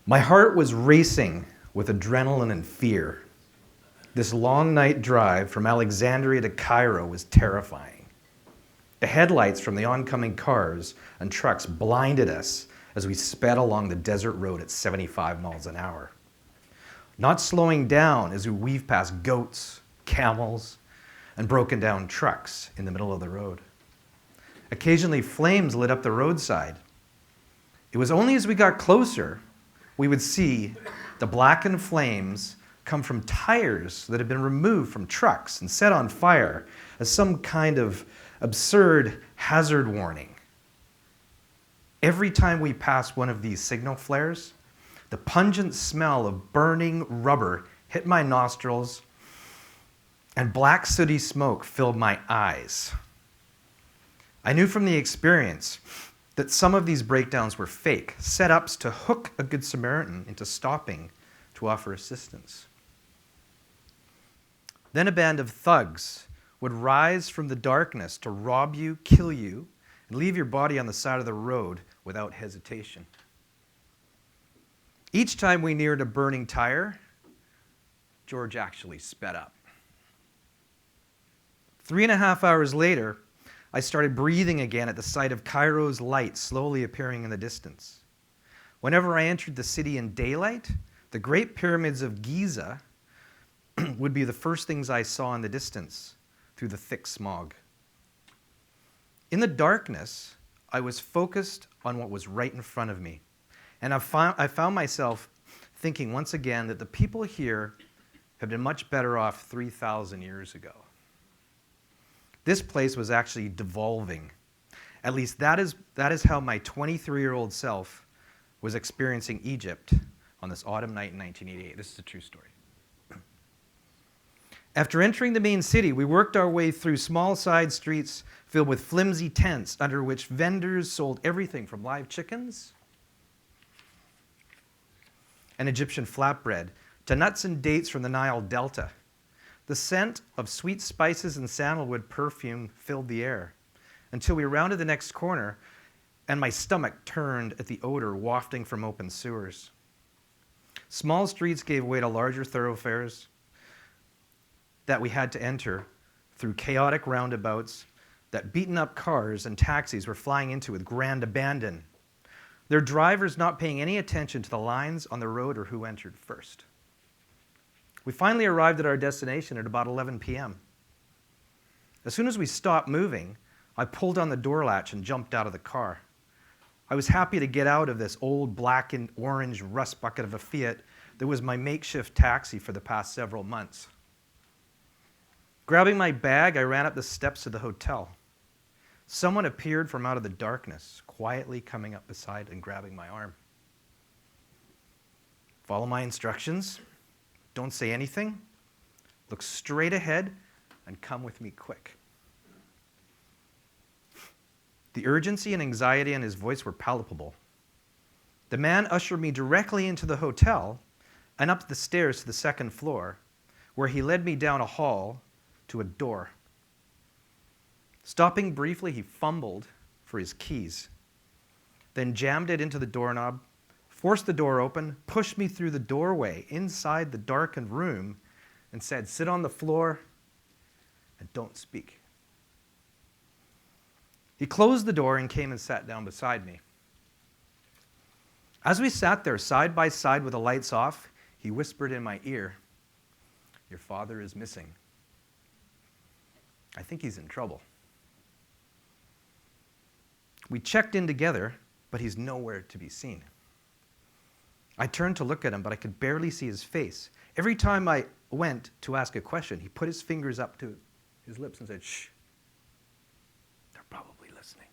My heart was racing with adrenaline and fear. This long night drive from Alexandria to Cairo was terrifying. The headlights from the oncoming cars and trucks blinded us as we sped along the desert road at 75 miles an hour. Not slowing down as we weaved past goats, camels, and broken down trucks in the middle of the road. Occasionally, flames lit up the roadside. It was only as we got closer we would see the blackened flames come from tires that had been removed from trucks and set on fire as some kind of absurd hazard warning. Every time we passed one of these signal flares, the pungent smell of burning rubber hit my nostrils and black sooty smoke filled my eyes. I knew from the experience that some of these breakdowns were fake, setups to hook a Good Samaritan into stopping to offer assistance. Then a band of thugs would rise from the darkness to rob you, kill you, and leave your body on the side of the road without hesitation. Each time we neared a burning tire, George actually sped up. 3.5 hours later, I started breathing again at the sight of Cairo's lights slowly appearing in the distance. Whenever I entered the city in daylight, the Great Pyramids of Giza would be the first things I saw in the distance through the thick smog. In the darkness, I was focused on what was right in front of me. And I found myself thinking once again that the people here have been much better off 3,000 years ago. This place was actually devolving. At least that is how my 23-year-old self was experiencing Egypt on this autumn night in 1988. This is a true story. After entering the main city, we worked our way through small side streets filled with flimsy tents under which vendors sold everything from live chickens and Egyptian flatbread to nuts and dates from the Nile Delta. The scent of sweet spices and sandalwood perfume filled the air until we rounded the next corner and my stomach turned at the odor wafting from open sewers. Small streets gave way to larger thoroughfares that we had to enter through chaotic roundabouts that beaten up cars and taxis were flying into with grand abandon, their drivers not paying any attention to the lines on the road or who entered first. We finally arrived at our destination at about 11 p.m. As soon as we stopped moving, I pulled on the door latch and jumped out of the car. I was happy to get out of this old black and orange rust bucket of a Fiat that was my makeshift taxi for the past several months. Grabbing my bag, I ran up the steps of the hotel. Someone appeared from out of the darkness, quietly coming up beside and grabbing my arm. Follow my instructions. Don't say anything. Look straight ahead and come with me quick. The urgency and anxiety in his voice were palpable. The man ushered me directly into the hotel and up the stairs to the second floor, where he led me down a hall to a door. Stopping briefly, he fumbled for his keys, then jammed it into the doorknob, forced the door open, pushed me through the doorway inside the darkened room, and said, "Sit on the floor and don't speak." He closed the door and came and sat down beside me. As we sat there side by side with the lights off, he whispered in my ear, "Your father is missing. I think he's in trouble." We checked in together, but he's nowhere to be seen. I turned to look at him, but I could barely see his face. Every time I went to ask a question, he put his fingers up to his lips and said, "Shh, they're probably listening."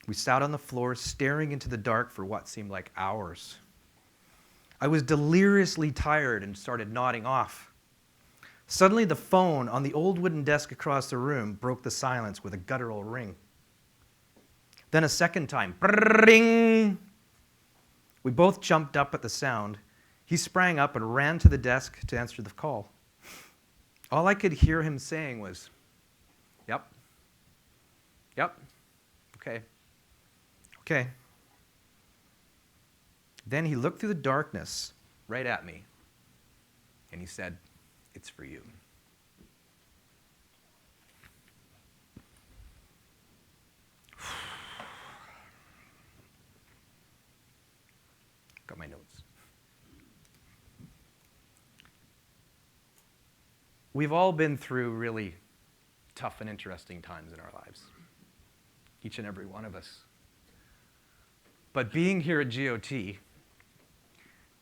We sat on the floor, staring into the dark for what seemed like hours. I was deliriously tired and started nodding off. Suddenly, the phone on the old wooden desk across the room broke the silence with a guttural ring. Then a second time, ring. We both jumped up at the sound. He sprang up and ran to the desk to answer the call. All I could hear him saying was, "Yep, okay, okay." Then he looked through the darkness right at me, and he said, "It's for you." Got my notes. We've all been through really tough and interesting times in our lives, each and every one of us. But being here at GOT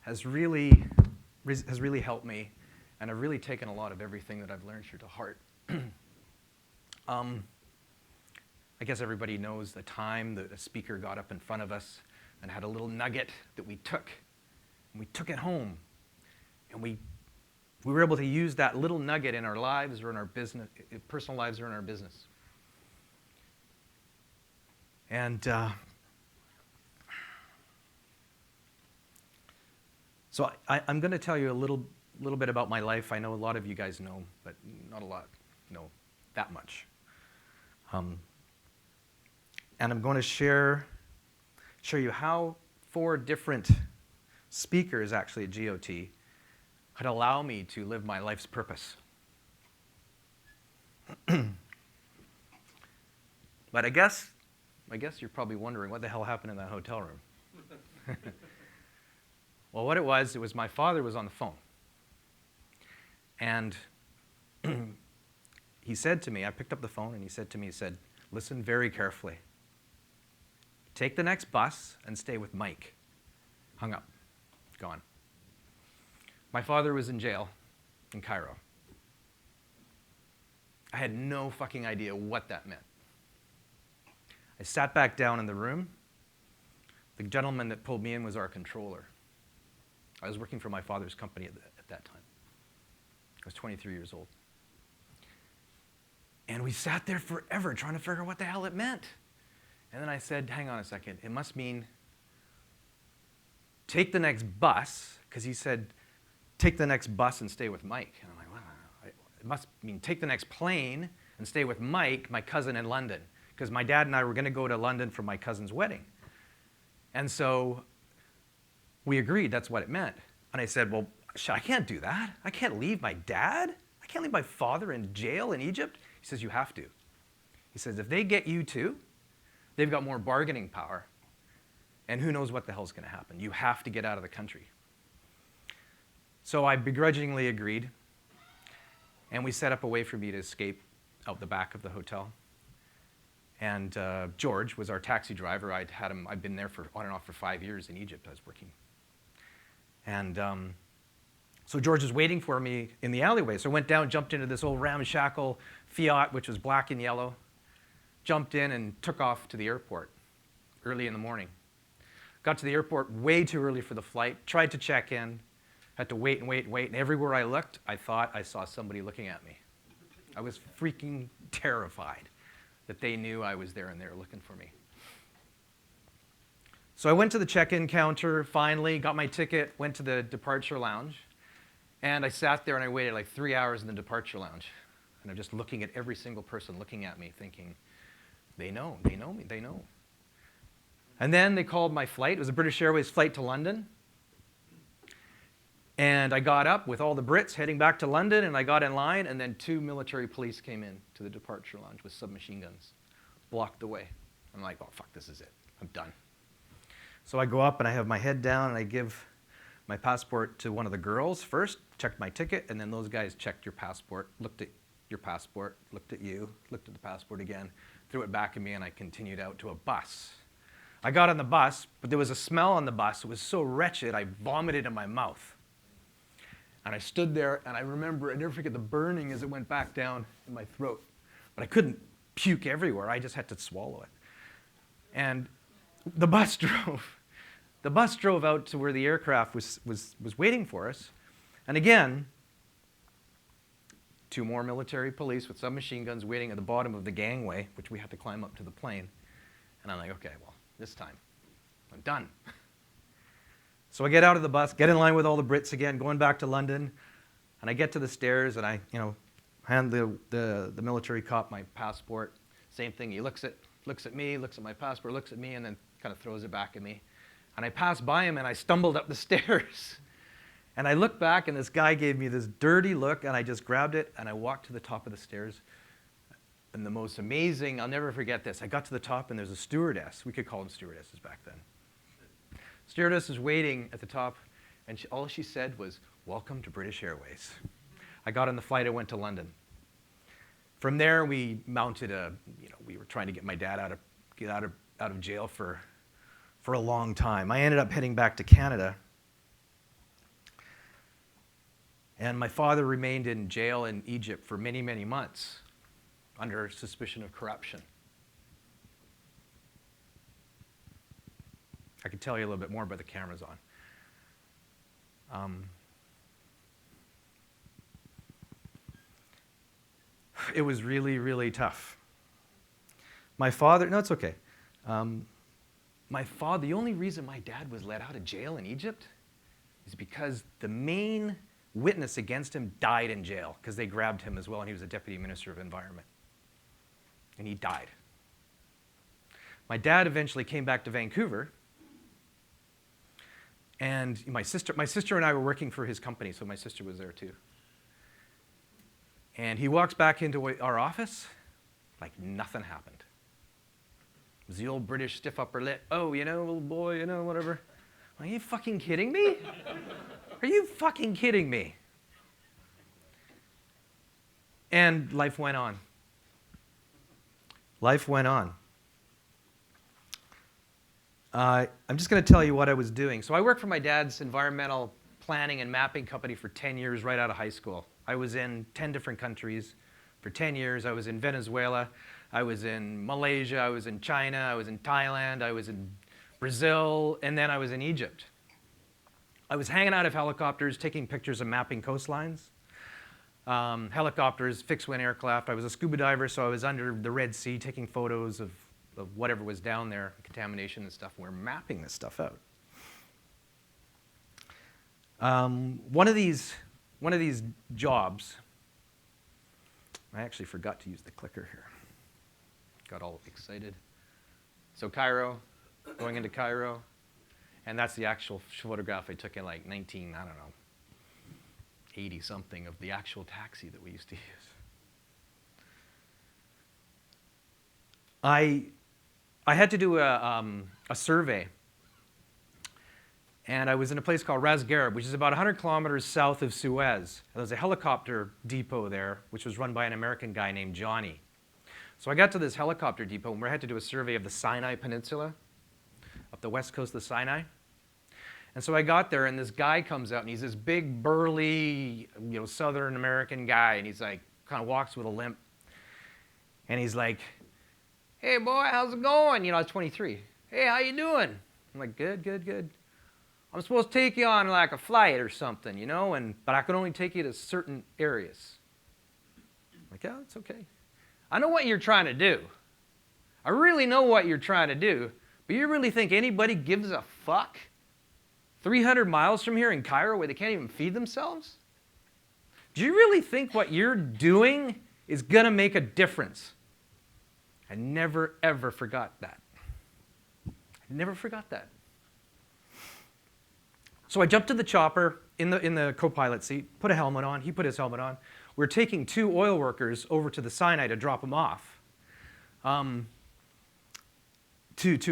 has really helped me, and I've really taken a lot of everything that I've learned here to heart. I guess everybody knows the time that a speaker got up in front of us and had a little nugget that we took, and we took it home, and we were able to use that little nugget in our lives or in our business, personal lives or in our business. And so I'm going to tell you a little bit about my life. I know a lot of you guys know, but not a lot know that much. And I'm going to show you how 4 different speakers actually at GOT could allow me to live my life's purpose. But I guess you're probably wondering what the hell happened in that hotel room. Well, what it was my father was on the phone. And he said to me, I picked up the phone and he said to me, "Listen very carefully. Take the next bus and stay with Mike." Hung up. Gone. My father was in jail in Cairo. I had no fucking idea what that meant. I sat back down in the room. The gentleman that pulled me in was our controller. I was working for my father's company at that time. I was 23 years old. And we sat there forever trying to figure out what the hell it meant. And then I said, "Hang on a second. It must mean take the next bus," because he said, "Take the next bus and stay with Mike." And I'm like, "Wow." It must mean take the next plane and stay with Mike, my cousin in London, because my dad and I were going to go to London for my cousin's wedding. And so we agreed that's what it meant. And I said, "Well, I can't do that. I can't leave my dad. I can't leave my father in jail in Egypt." He says, "You have to." He says, "If they get you too, they've got more bargaining power. And who knows what the hell's going to happen. You have to get out of the country." So I begrudgingly agreed. And we set up a way for me to escape out the back of the hotel. And George was our taxi driver. I'd been there on and off for 5 years in Egypt. I was working. And so George was waiting for me in the alleyway. So I went down, jumped into this old ramshackle Fiat, which was black and yellow, jumped in and took off to the airport early in the morning. Got to the airport way too early for the flight, tried to check in, had to wait and wait and wait. And everywhere I looked, I thought I saw somebody looking at me. I was freaking terrified that they knew I was there and they were looking for me. So I went to the check-in counter, finally, got my ticket, went to the departure lounge, and I sat there and I waited like 3 hours in the departure lounge. And I'm just looking at every single person looking at me, thinking, they know me, they know. And then they called my flight. It was a British Airways flight to London. And I got up with all the Brits heading back to London, and I got in line, and then 2 military police came in to the departure lounge with submachine guns, blocked the way. I'm like, "Oh, fuck, this is it. I'm done." So I go up, and I have my head down, and I give my passport to one of the girls first, checked my ticket, and then those guys checked your passport, looked at your passport, looked at you, looked at the passport again, threw it back at me, and I continued out to a bus. I got on the bus, but there was a smell on the bus. It was so wretched, I vomited in my mouth. And I stood there, and I never forget the burning as it went back down in my throat. But I couldn't puke everywhere. I just had to swallow it. And the bus drove. The bus drove out to where the aircraft was waiting for us. And again, 2 more military police with submachine guns waiting at the bottom of the gangway, which we had to climb up to the plane. And I'm like, okay, well, this time, I'm done. So I get out of the bus, get in line with all the Brits again, going back to London, and I get to the stairs, and I, hand the military cop my passport. Same thing. He looks at me, looks at my passport, looks at me, and then kind of throws it back at me. And I passed by him and I stumbled up the stairs. And I looked back and this guy gave me this dirty look and I just grabbed it and I walked to the top of the stairs. And the most amazing, I'll never forget this, I got to the top and there's a stewardess. We could call them stewardesses back then. Stewardess was waiting at the top and all she said was, "Welcome to British Airways." I got on the flight, I went to London. From there, we mounted we were trying to get my dad out of jail for a long time. I ended up heading back to Canada. And my father remained in jail in Egypt for many, many months under suspicion of corruption. I could tell you a little bit more, but the camera's on. It was really, really tough. My father, no, it's okay. The only reason my dad was let out of jail in Egypt is because the main witness against him died in jail because they grabbed him as well, and he was a deputy minister of environment. And he died. My dad eventually came back to Vancouver, and my sister and I were working for his company, so my sister was there too. And he walks back into our office like nothing happened. It was the old British stiff upper lip. "Oh, little boy, whatever." Are you fucking kidding me? Are you fucking kidding me? And life went on. Life went on. I'm just going to tell you what I was doing. So I worked for my dad's environmental planning and mapping company for 10 years right out of high school. I was in 10 different countries for 10 years. I was in Venezuela. I was in Malaysia. I was in China. I was in Thailand. I was in Brazil. And then I was in Egypt. I was hanging out of helicopters, taking pictures of mapping coastlines. Helicopters, fixed-wing aircraft. I was a scuba diver, so I was under the Red Sea taking photos of whatever was down there, contamination and stuff. We're mapping this stuff out. One of these jobs, I actually forgot to use the clicker here. Got all excited. So Cairo, going into Cairo, and that's the actual photograph I took in like 80 something of the actual taxi that we used to use. I had to do a survey, and I was in a place called Ras Gharib, which is about 100 kilometers south of Suez. There was a helicopter depot there, which was run by an American guy named Johnny. So I got to this helicopter depot, and we had to do a survey of the Sinai Peninsula, up the west coast of the Sinai. And so I got there, and this guy comes out, and he's this big, burly, Southern American guy, and he's like, kind of walks with a limp. And he's like, "Hey, boy, how's it going?" I was 23. "Hey, how you doing?" I'm like, "Good, good, good. I'm supposed to take you on like a flight or something, but I can only take you to certain areas." I'm like, "Yeah, it's okay. I know what you're trying to do. I really know what you're trying to do, but you really think anybody gives a fuck? 300 miles from here in Cairo where they can't even feed themselves? Do you really think what you're doing is going to make a difference?" I never, ever forgot that. I never forgot that. So I jumped to the chopper in the co-pilot seat, put a helmet on. He put his helmet on. We're taking 2 oil workers over to the Sinai to drop them off. 2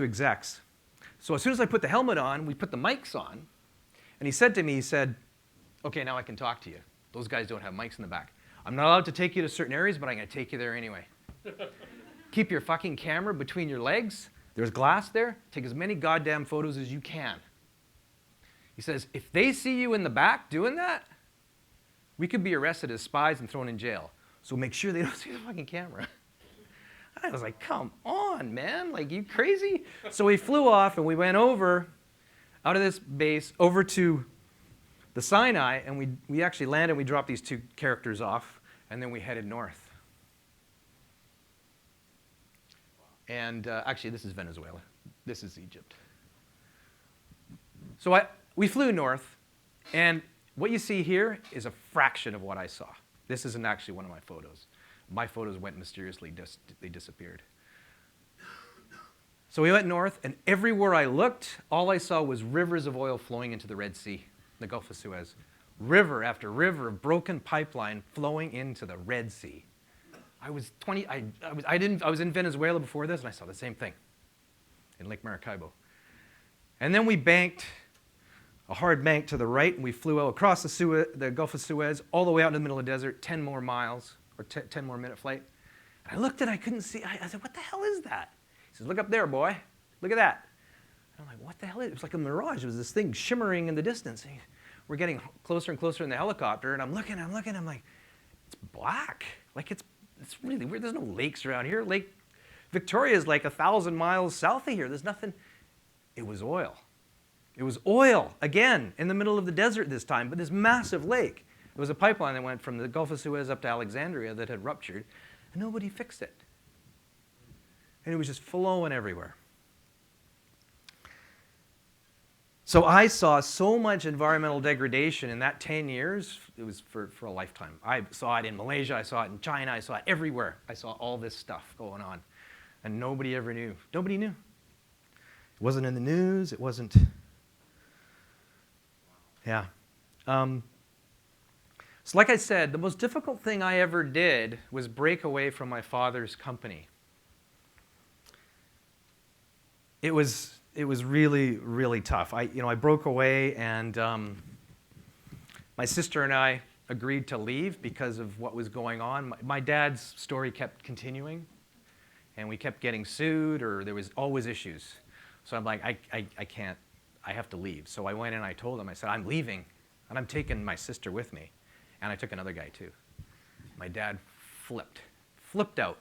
execs. So as soon as I put the helmet on, we put the mics on. And he said to me, "Okay, now I can talk to you. Those guys don't have mics in the back. I'm not allowed to take you to certain areas, but I'm going to take you there anyway. Keep your fucking camera between your legs. There's glass there. Take as many goddamn photos as you can." He says, "If they see you in the back doing that, we could be arrested as spies and thrown in jail. So make sure they don't see the fucking camera." I was like, "Come on, man. Like, you crazy?" So we flew off, and we went over, out of this base, over to the Sinai, and we actually landed, and we dropped these 2 characters off, and then we headed north. And actually, this is Venezuela. This is Egypt. So we flew north, and what you see here is a fraction of what I saw. This isn't actually one of my photos. My photos went mysteriously, they disappeared. So we went north, and everywhere I looked, all I saw was rivers of oil flowing into the Red Sea, the Gulf of Suez. River after river of broken pipeline flowing into the Red Sea. I was in Venezuela before this, and I saw the same thing in Lake Maracaibo. And then we banked a hard bank to the right, and we flew out across the Gulf of Suez, all the way out in the middle of the desert, 10 more miles, or 10 more minute flight. And I looked and I couldn't see. I said, what the hell is that? He says, look up there, boy. Look at that. And I'm like, what the hell is it? It was like a mirage. It was this thing shimmering in the distance. And we're getting closer and closer in the helicopter, and I'm looking. I'm like, it's black. Like, it's really weird. There's no lakes around here. Lake Victoria is like 1,000 miles south of here. There's nothing. It was oil. It was oil, again, in the middle of the desert this time, but this massive lake. It was a pipeline that went from the Gulf of Suez up to Alexandria that had ruptured, and nobody fixed it. And it was just flowing everywhere. So I saw so much environmental degradation in that 10 years. It was for a lifetime. I saw it in Malaysia. I saw it in China. I saw it everywhere. I saw all this stuff going on. And nobody ever knew. Nobody knew. It wasn't in the news. It wasn't. Yeah. So like I said, the most difficult thing I ever did was break away from my father's company. It was really, really tough. I broke away, and my sister and I agreed to leave because of what was going on. My dad's story kept continuing, and we kept getting sued, or there was always issues. So I'm like, I can't. I have to leave. So I went and I told him, I said, I'm leaving, and I'm taking my sister with me. And I took another guy too. My dad flipped out.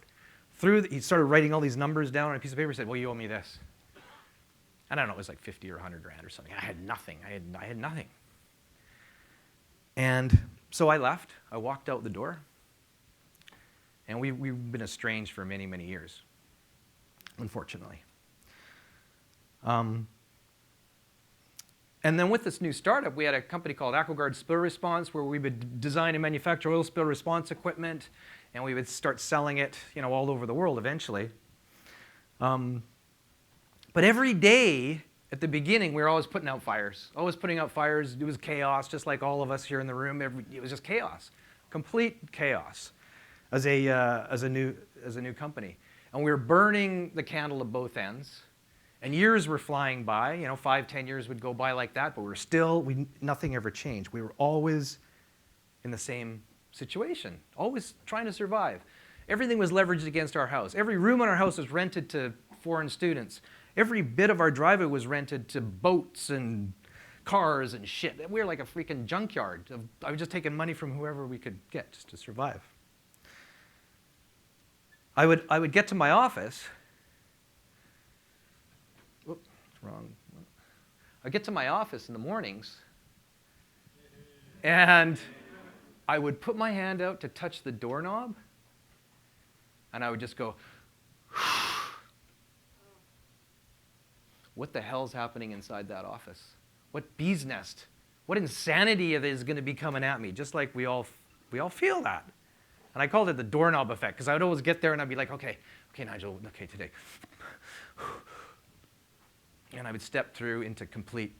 He started writing all these numbers down on a piece of paper. He said, well, you owe me this. And I don't know, it was like 50 or 100 grand or something. I had nothing. I had nothing. And so I left. I walked out the door. And we've been estranged for many, many years, unfortunately. And then with this new startup, we had a company called Aqua-Guard Spill Response, where we would design and manufacture oil spill response equipment, and we would start selling it, all over the world eventually. But every day at the beginning, we were always putting out fires. Always putting out fires. It was chaos, just like all of us here in the room. It was just chaos, complete chaos, as a new company. And we were burning the candle at both ends. And years were flying by, 5, 10 years would go by like that, but nothing ever changed. We were always in the same situation, always trying to survive. Everything was leveraged against our house. Every room in our house was rented to foreign students. Every bit of our driveway was rented to boats and cars and shit. We were like a freaking junkyard. I was just taking money from whoever we could get just to survive. I would get to my office. Wrong. I get to my office in the mornings, and I would put my hand out to touch the doorknob, and I would just go, what the hell's happening inside that office? What bee's nest? What insanity is going to be coming at me? Just like we all feel that. And I called it the doorknob effect, because I would always get there and I'd be like, okay, Nigel, okay, today. And I would step through into complete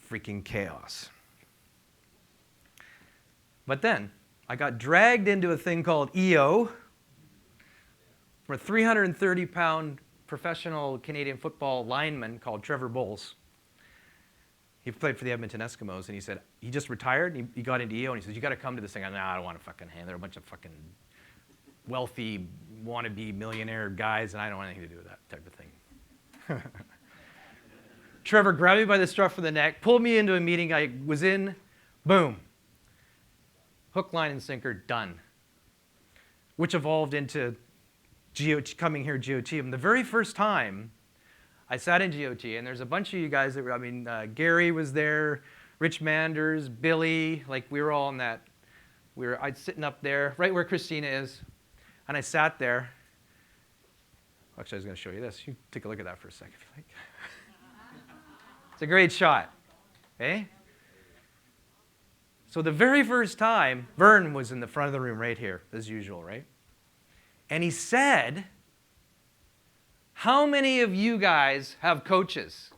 freaking chaos. But then I got dragged into a thing called EO from a 330-pound professional Canadian football lineman called Trevor Bowles. He played for the Edmonton Eskimos, and he said, he just retired, and he got into EO, and he says, you got to come to this thing. I don't want to fucking hand. They're a bunch of fucking wealthy, wannabe millionaire guys, and I don't want anything to do with that type of thing. Trevor grabbed me by the scruff of the neck, pulled me into a meeting I was in, boom. Hook, line, and sinker, done. Which evolved into coming here GOT. And the very first time I sat in GOT, and there's a bunch of you guys that were, Gary was there, Rich Manders, Billy, like we were all in that. I'd sitting up there, right where Christina is, and I sat there. Actually, I was going to show you this. You take a look at that for a second if you like. It's a great shot, okay? So the very first time, Vern was in the front of the room right here, as usual, right? And he said, How many of you guys have coaches?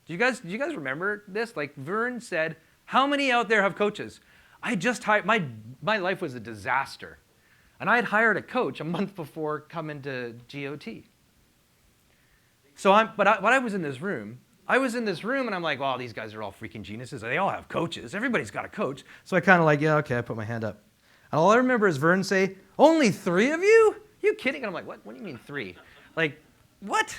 Do you guys remember this? Like Vern said, how many out there have coaches? I just hired, my life was a disaster. And I had hired a coach a month before coming to GOT. So I was in this room. And I'm like, well, these guys are all freaking geniuses. They all have coaches. Everybody's got a coach. So I kind of like, yeah, okay, I put my hand up. And all I remember is Vern say, only 3 of you? You kidding? And I'm like, what? What do you mean 3? Like, what?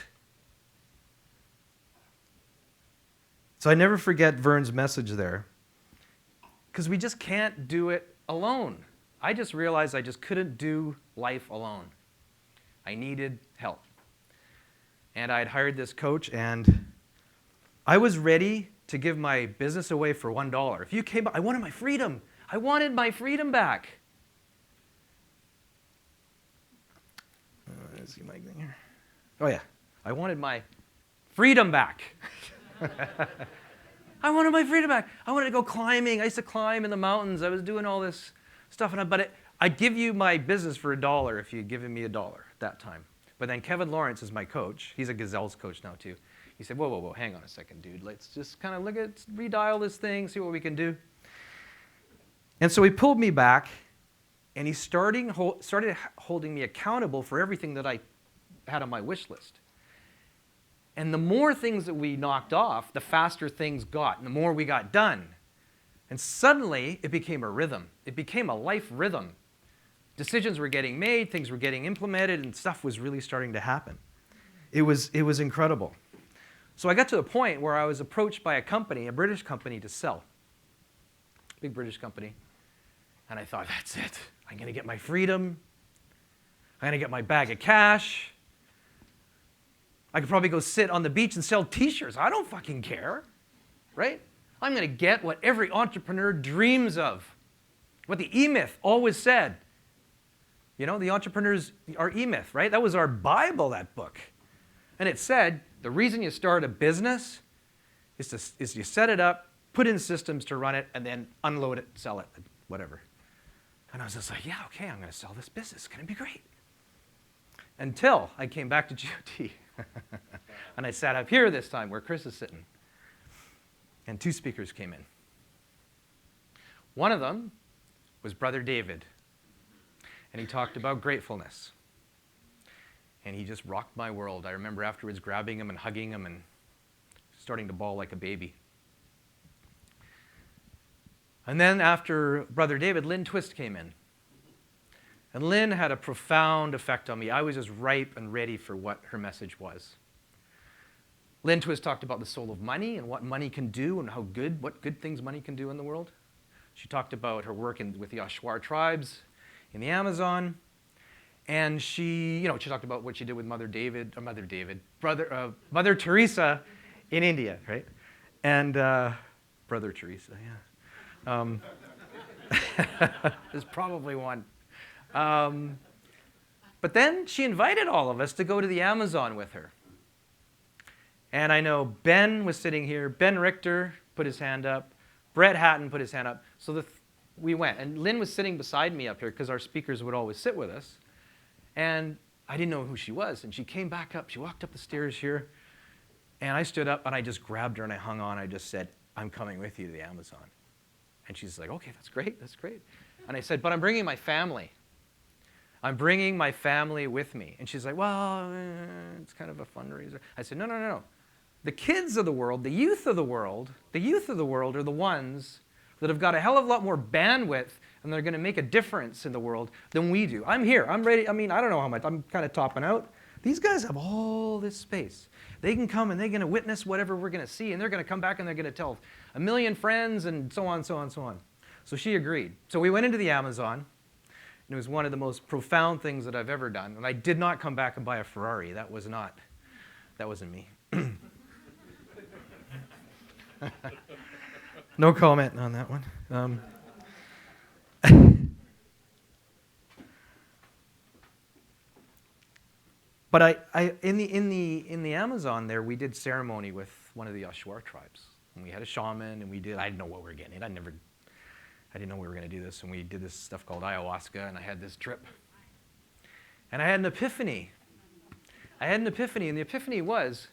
So I never forget Vern's message there. Because we just can't do it alone. I just realized I just couldn't do life alone. I needed help. And I'd hired this coach, and I was ready to give my business away for $1. If you came up, I wanted my freedom. I wanted my freedom back. Let's see my thing here. Oh, yeah. I wanted my freedom back. I wanted my freedom back. I wanted to go climbing. I used to climb in the mountains. I was doing all this stuff. But I'd give you my business for $1 if you'd given me $1 at that time. But then Kevin Lawrence is my coach. He's a Gazelles coach now, too. He said, whoa, hang on a second, dude. Let's just kind of redial this thing, see what we can do. And so he pulled me back, and he started holding me accountable for everything that I had on my wish list. And the more things that we knocked off, the faster things got, and the more we got done. And suddenly, it became a rhythm. It became a life rhythm. Decisions were getting made, things were getting implemented, and stuff was really starting to happen. It was incredible. So I got to the point where I was approached by a company, a British company, to sell. Big British company. And I thought, that's it. I'm going to get my freedom. I'm going to get my bag of cash. I could probably go sit on the beach and sell T-shirts. I don't fucking care, right? I'm going to get what every entrepreneur dreams of, what the E-Myth always said. You know, the entrepreneurs are E-Myth, right? That was our Bible, that book. And it said, the reason you start a business is you set it up, put in systems to run it, and then unload it, sell it, whatever. And I was just like, yeah, okay, I'm going to sell this business. It's going to be great. Until I came back to GOT. And I sat up here this time where Chris is sitting. And 2 speakers came in. One of them was Brother David. And he talked about gratefulness. And he just rocked my world. I remember afterwards grabbing him and hugging him and starting to bawl like a baby. And then after Brother David, Lynn Twist came in. And Lynn had a profound effect on me. I was just ripe and ready for what her message was. Lynn Twist talked about the soul of money and what money can do and what good things money can do in the world. She talked about her work with the Aqua-Guard tribes in the Amazon. And she talked about what she did with Mother Teresa in India, right? And Brother Teresa, yeah. There's probably one. But then she invited all of us to go to the Amazon with her. And I know Ben was sitting here. Ben Richter put his hand up. Brett Hatton put his hand up. So we went. And Lynn was sitting beside me up here because our speakers would always sit with us. And I didn't know who she was. And she came back up. She walked up the stairs here. And I stood up and I just grabbed her and I hung on. I just said, I'm coming with you to the Amazon. And she's like, okay, that's great. That's great. And I said, but I'm bringing my family. I'm bringing my family with me. And she's like, well, it's kind of a fundraiser. I said, no. The kids of the world, the youth of the world are the ones that have got a hell of a lot more bandwidth and they're going to make a difference in the world than we do. I'm here. I'm ready. I mean, I don't know how much. I'm kind of topping out. These guys have all this space. They can come and they're going to witness whatever we're going to see, and they're going to come back and they're going to tell 1 million friends and so on, so on, so on. So she agreed. So we went into the Amazon. And it was one of the most profound things that I've ever done. And I did not come back and buy a Ferrari. That wasn't me. No comment on that one. But in the Amazon there, we did ceremony with one of the Aqua-Guard tribes. And we had a shaman, and I didn't know what we were getting. I didn't know we were going to do this, and we did this stuff called ayahuasca, and I had this trip. And I had an epiphany. I had an epiphany, and the epiphany was,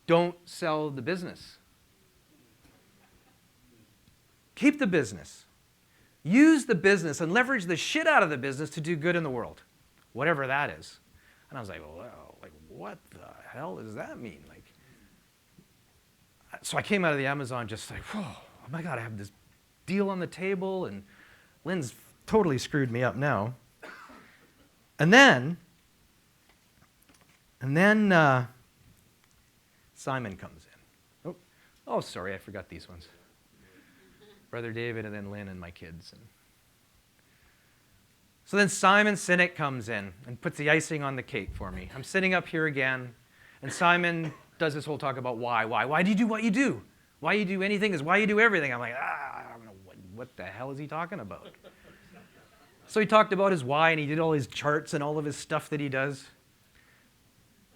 don't sell the business. Keep the business. Use the business and leverage the shit out of the business to do good in the world, whatever that is. And I was like, well, like, what the hell does that mean? Like, so I came out of the Amazon just like, whoa, oh my God, I have this deal on the table, and Lynn's totally screwed me up now. And then Simon comes in. Oh, sorry, I forgot these ones. Brother David, and then Lynn and my kids. So then Simon Sinek comes in and puts the icing on the cake for me. I'm sitting up here again, and Simon does this whole talk about why. Why do you do what you do? Why you do anything is why you do everything. I'm like, I don't know, what the hell is he talking about? So he talked about his why, and he did all his charts and all of his stuff that he does.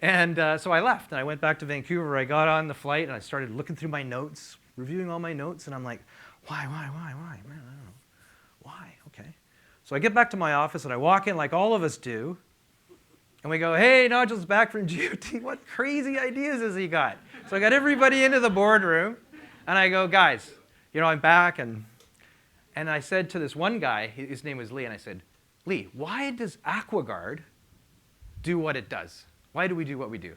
And so I left, and I went back to Vancouver. I got on the flight, and I started looking through my notes, reviewing all my notes, and I'm like, why? Man, I don't know. Why? Okay. So I get back to my office, and I walk in like all of us do, and we go, hey, Nigel's back from GOT. What crazy ideas has he got? So I got everybody into the boardroom, and I go, guys, I'm back, and I said to this one guy, his name was Lee, and I said, Lee, why does Aqua-Guard do what it does? Why do we do what we do?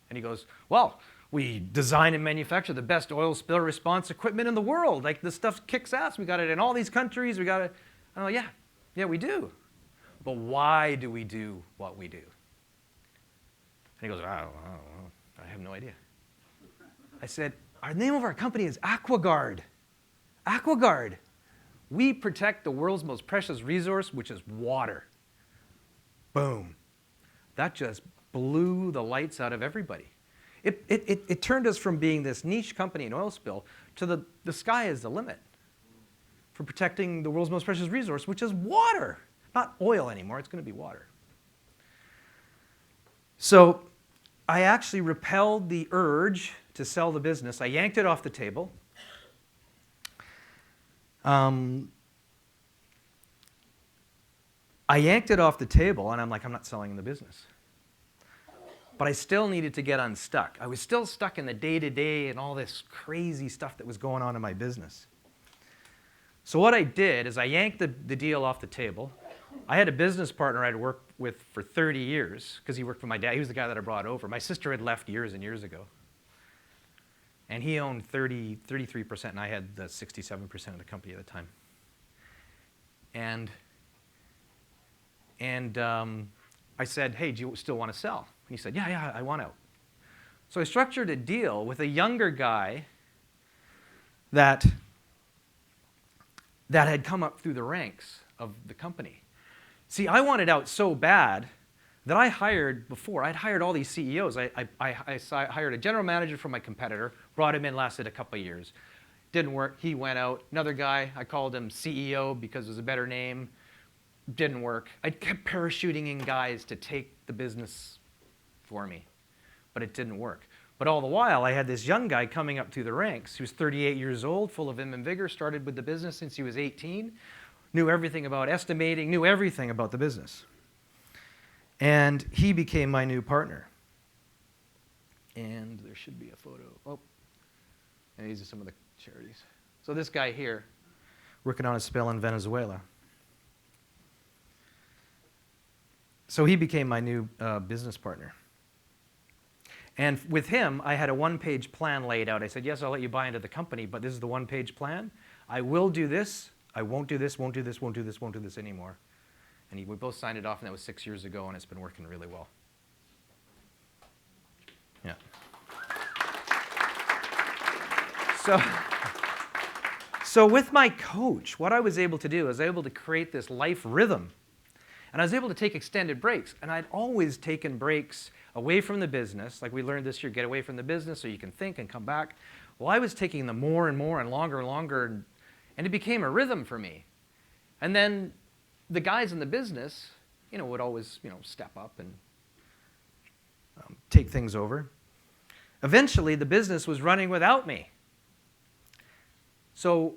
And he goes, well, we design and manufacture the best oil spill response equipment in the world. Like, this stuff kicks ass. We got it in all these countries. We got it. I'm like, yeah, we do. But why do we do what we do? And he goes, I don't know. I have no idea. I said, our name of our company is Aqua-Guard. Aqua-Guard. We protect the world's most precious resource, which is water. Boom. That just blew the lights out of everybody. It turned us from being this niche company in oil spill to the sky is the limit for protecting the world's most precious resource, which is water. Not oil anymore, it's going to be water. So I actually repelled the urge to sell the business. I yanked it off the table. I yanked it off the table, and I'm like, I'm not selling the business. But I still needed to get unstuck. I was still stuck in the day-to-day and all this crazy stuff that was going on in my business. So what I did is I yanked the deal off the table. I had a business partner I'd worked with for 30 years because he worked for my dad. He was the guy that I brought over. My sister had left years and years ago. And he owned 33%, and I had the 67% of the company at the time. And I said, hey, do you still want to sell? And he said, yeah, I want out. So I structured a deal with a younger guy that had come up through the ranks of the company. See, I wanted out so bad that I'd hired all these CEOs. I hired a general manager from my competitor, brought him in, lasted a couple of years. Didn't work, he went out. Another guy, I called him CEO because it was a better name. Didn't work. I kept parachuting in guys to take the business for me, but it didn't work. But all the while, I had this young guy coming up through the ranks. He was 38 years old, full of vim and vigor, started with the business since he was 18, knew everything about estimating, knew everything about the business. And he became my new partner. And there should be a photo. Oh, and these are some of the charities. So this guy here, working on a spill in Venezuela. So he became my new business partner. And with him, I had a one-page plan laid out. I said, yes, I'll let you buy into the company, but this is the one-page plan. I will do this. I won't do this, won't do this, won't do this, won't do this anymore. And we both signed it off, and that was 6 years ago, and it's been working really well. Yeah. So with my coach, what I was able to do is I was able to create this life rhythm. And I was able to take extended breaks. And I'd always taken breaks away from the business. Like we learned this year, get away from the business so you can think and come back. Well, I was taking them more and more and longer, and it became a rhythm for me. And then the guys in the business, would always, step up and take things over. Eventually, the business was running without me. So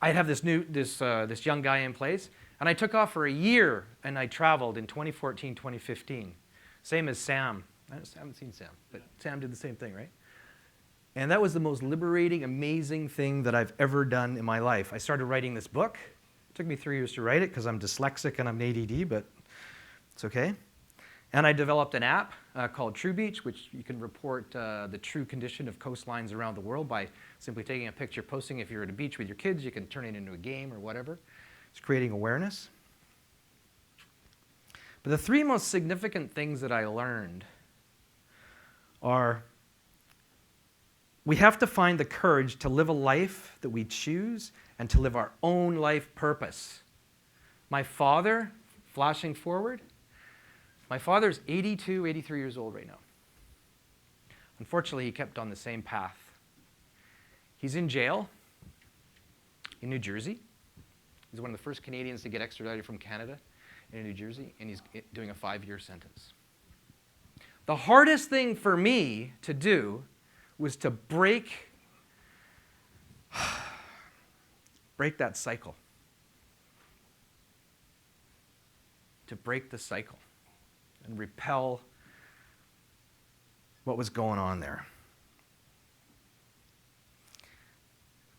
I'd have this young guy in place, and I took off for a year, and I traveled in 2014, 2015, Same as Sam. I haven't seen Sam, but Sam did the same thing, right? And that was the most liberating, amazing thing that I've ever done in my life. I started writing this book. It took me 3 years to write it because I'm dyslexic and I'm ADD, but it's okay. And I developed an app called True Beach, which you can report the true condition of coastlines around the world by simply taking a picture, posting. If you're at a beach with your kids, you can turn it into a game or whatever. It's creating awareness. But the three most significant things that I learned are we have to find the courage to live a life that we choose and to live our own life purpose. My father, flashing forward, my father's 82, 83 years old right now. Unfortunately, he kept on the same path. He's in jail in New Jersey. He's one of the first Canadians to get extradited from Canada into New Jersey, and he's doing a 5-year sentence. The hardest thing for me to do was to break that cycle. To break the cycle and repel what was going on there.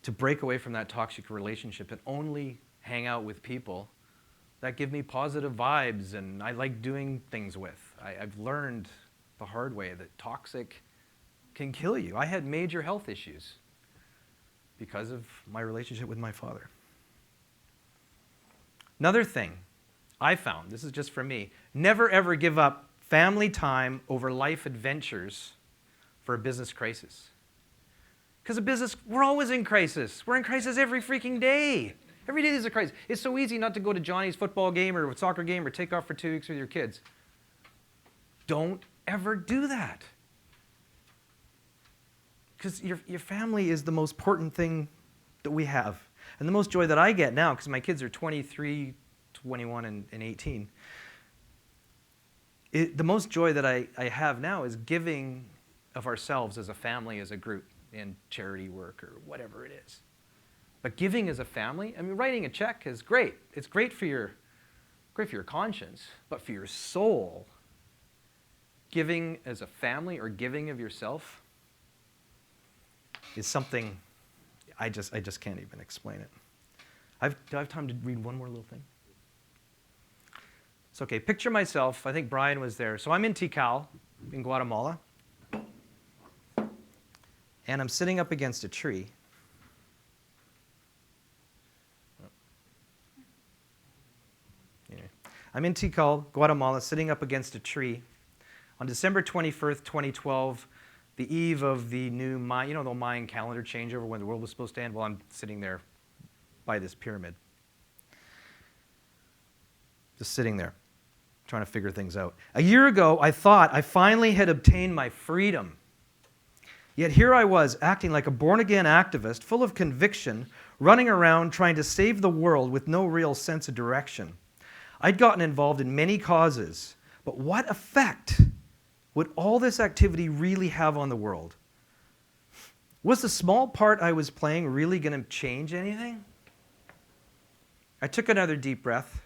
To break away from that toxic relationship and only hang out with people that give me positive vibes and I like doing things with. I've learned the hard way that toxic can kill you. I had major health issues because of my relationship with my father. Another thing I found, this is just for me, never ever give up family time over life adventures for a business crisis. Because a business, we're always in crisis. We're in crisis every freaking day. Every day there's a crisis. It's so easy not to go to Johnny's football game or soccer game or take off for 2 weeks with your kids. Don't ever do that. Because your family is the most important thing that we have. And the most joy that I get now, because my kids are 23, 21, and 18, the most joy that I have now is giving of ourselves as a family, as a group, in charity work or whatever it is. But giving as a family, I mean, writing a check is great. It's great for your conscience, but for your soul, giving as a family or giving of yourself is something I just can't even explain it. Do I have time to read one more little thing? It's okay. Picture myself. I think Brian was there. So I'm in Tikal in Guatemala, and I'm sitting up against a tree. I'm in Tikal, Guatemala, sitting up against a tree on December 21st, 2012, the eve of the new Mayan, the Mayan calendar changeover when the world was supposed to end. Well, I'm sitting there by this pyramid. Just sitting there, trying to figure things out. A year ago, I thought I finally had obtained my freedom. Yet here I was, acting like a born-again activist, full of conviction, running around trying to save the world with no real sense of direction. I'd gotten involved in many causes, but what effect would all this activity really have on the world? Was the small part I was playing really going to change anything? I took another deep breath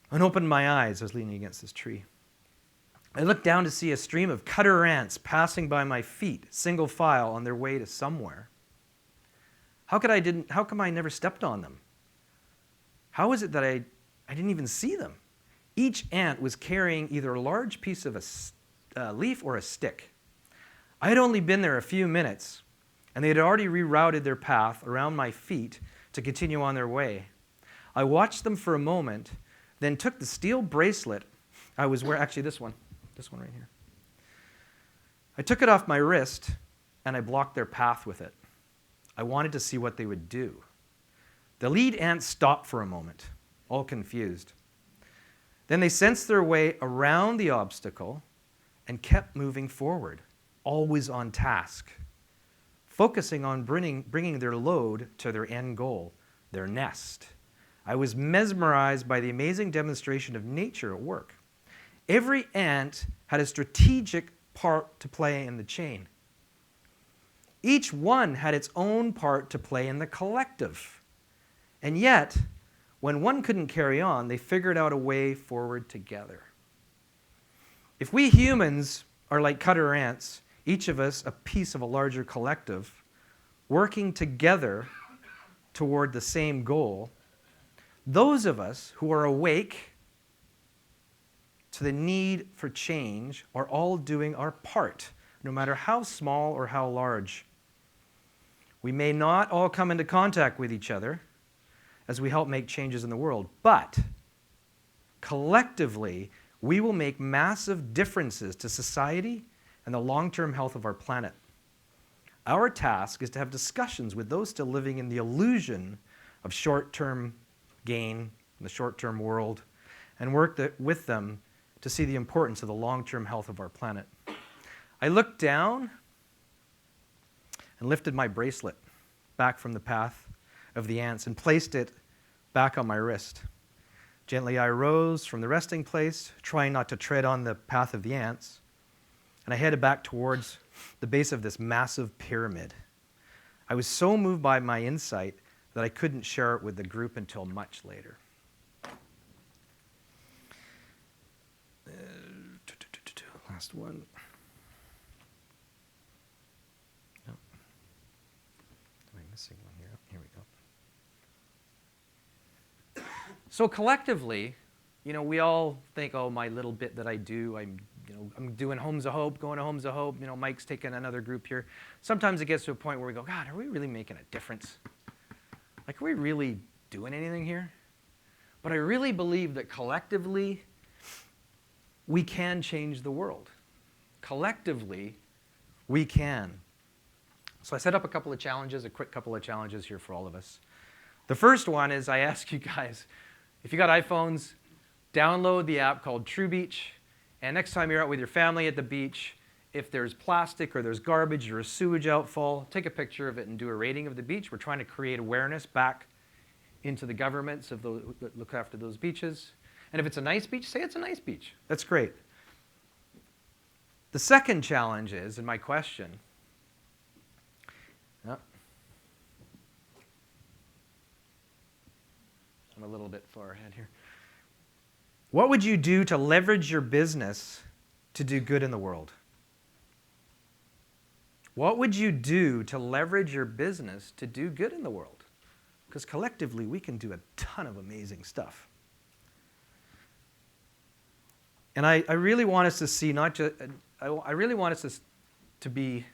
and opened my eyes. I was leaning against this tree. I looked down to see a stream of cutter ants passing by my feet, single file on their way to somewhere. How come I never stepped on them? How is it that I didn't even see them? Each ant was carrying either a large piece of a leaf or a stick. I had only been there a few minutes, and they had already rerouted their path around my feet to continue on their way. I watched them for a moment, then took the steel bracelet I was wearing, actually this one right here. I took it off my wrist, and I blocked their path with it. I wanted to see what they would do. The lead ant stopped for a moment, all confused. Then they sensed their way around the obstacle and kept moving forward, always on task, focusing on bringing their load to their end goal, their nest. I was mesmerized by the amazing demonstration of nature at work. Every ant had a strategic part to play in the chain. Each one had its own part to play in the collective. And yet, when one couldn't carry on, they figured out a way forward together. If we humans are like cutter ants, each of us a piece of a larger collective, working together toward the same goal, those of us who are awake to the need for change are all doing our part, no matter how small or how large. We may not all come into contact with each other as we help make changes in the world, but collectively, we will make massive differences to society and the long-term health of our planet. Our task is to have discussions with those still living in the illusion of short-term gain in the short-term world and work with them to see the importance of the long-term health of our planet. I looked down and lifted my bracelet back from the path of the ants and placed it back on my wrist. Gently I rose from the resting place, trying not to tread on the path of the ants, and I headed back towards the base of this massive pyramid. I was so moved by my insight that I couldn't share it with the group until much later. Last one. No. Am I missing one here? Here we go. So collectively, we all think, oh, my little bit that I do, I'm doing Homes of Hope, going to Homes of Hope. Mike's taking another group here. Sometimes it gets to a point where we go, God, are we really making a difference? Like, are we really doing anything here? But I really believe that collectively, we can change the world. Collectively, we can. So I set up a couple of challenges, a quick couple of challenges here for all of us. The first one is I ask you guys, if you got iPhones, download the app called True Beach, and next time you're out with your family at the beach, if there's plastic or there's garbage or a sewage outfall, take a picture of it and do a rating of the beach. We're trying to create awareness back into the governments of those that look after those beaches. And if it's a nice beach, say it's a nice beach. That's great. The second challenge is, and my question, I'm a little bit far ahead here. What would you do to leverage your business to do good in the world? What would you do to leverage your business to do good in the world? Because collectively, we can do a ton of amazing stuff. And I really want us to see I really want us to be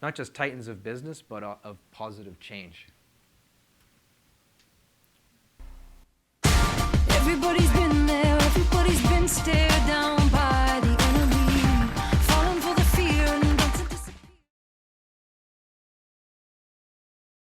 not just titans of business, but of positive change. Everybody's been there, everybody's been stared down by